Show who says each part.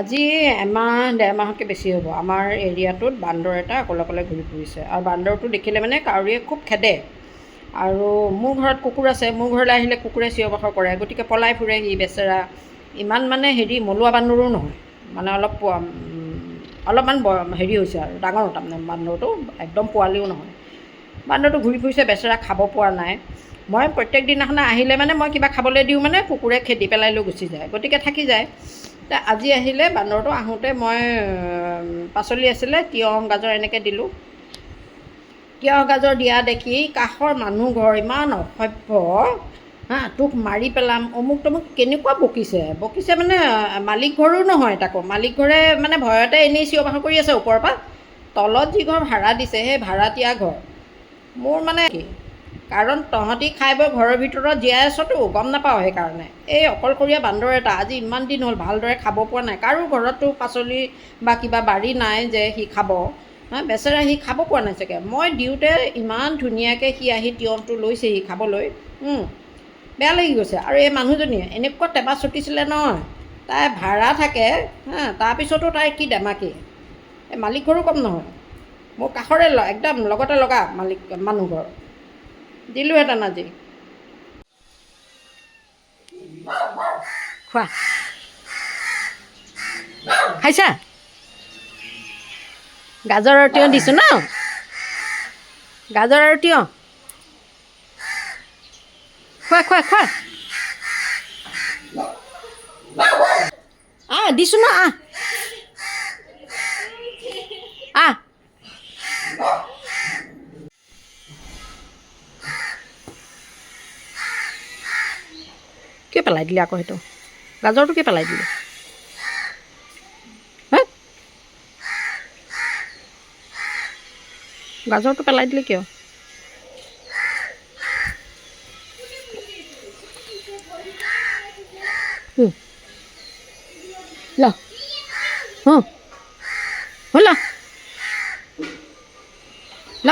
Speaker 1: আজি এমাহ ডেৰ মাহতকৈ বেছি হ'ব আমাৰ এৰিয়াটোত বান্দৰ এটা অকলে অকলে ঘূৰি ফুৰিছে আৰু বান্দৰটো দেখিলে মানে কাউৰীয়ে খুব খেদে আৰু মোৰ ঘৰত কুকুৰ আছে। মোৰ ঘৰলৈ আহিলে কুকুৰে চিঞৰ বাখৰ কৰে, গতিকে পলাই ফুৰে সি বেচেৰা। ইমান মানে মলুৱা বান্দৰো নহয়, মানে অলপমান হেৰি হৈছে আৰু ডাঙৰ তাৰমানে বান্দৰটো, একদম পোৱালিও নহয়। বান্দৰটো ঘূৰি ফুৰিছে বেচেৰা, খাব পোৱা নাই। মই প্ৰত্যেক দিনাখনে আহিলে মানে মই কিবা খাবলৈ দিওঁ মানে কুকুৰে খেদি পেলাই লৈ গুচি যায়, গতিকে থাকি যায়। আজি আহিলে বান্দৰটো, আহোঁতে মই পাচলি আছিলে তিয়ঁহ গাজৰ এনেকৈ দিলোঁ। তিয়ঁহ গাজৰ দিয়া দেখি কাষৰ মানুহ ঘৰ ইমান অসভ্য, তোক মাৰি পেলাম অমুক তমুক কেনেকুৱা বকিছে মানে মালিক ঘৰো নহয়, তাকো মালিক ঘৰে মানে ভয়তে এনেই চিঞৰ বাখৰ কৰি আছে ওপৰৰ পৰা। তলত যি ঘৰ ভাড়া দিছে সেই ভাড়াতীয়া ঘৰ। মোৰ মানে কি কাৰণ তহঁতি খাই বৈ ঘৰৰ ভিতৰত জীয়াই আছতো, গম নাপাওঁ। সেইকাৰণে এই অকলশৰীয়া বান্দৰ এটা আজি ইমান দিন হ'ল ভালদৰে খাব পৰা নাই। কাৰো ঘৰততো পাচলি বা কিবা বাৰী নাই যে সি খাব, বেচেৰা সি খাব পোৱা নাই চাগে। মই দিওঁতে ইমান ধুনীয়াকৈ সি আহি তিয়ঁহটো লৈছেহি খাবলৈ, বেয়া লাগি গৈছে। আৰু এই মানুহজনীয়ে এনেকুৱা টেপা চুটিছিলে নহয়, তাই ভাড়া থাকে তাৰপিছতো তাই কি ডেমাকি। এই মালিক ঘৰো কম নহয়, মোৰ কাষৰে একদম লগতে লগা মানুহ ঘৰ। দিলোঁহেঁতেন আজি। খোৱা খাইছা? গাজৰ আৰু তিয়ঁহ দিছোঁ ন, গাজৰ আৰু তিয়ঁহ খোৱা খোৱা খোৱা। দিছোঁ ন, আহ। কিয় পেলাই দিলি আকৌ সেইটো গাজৰটো, কিয় পেলাই দিলি? গাজৰটো পেলাই দিলি কিয়? ল ল ল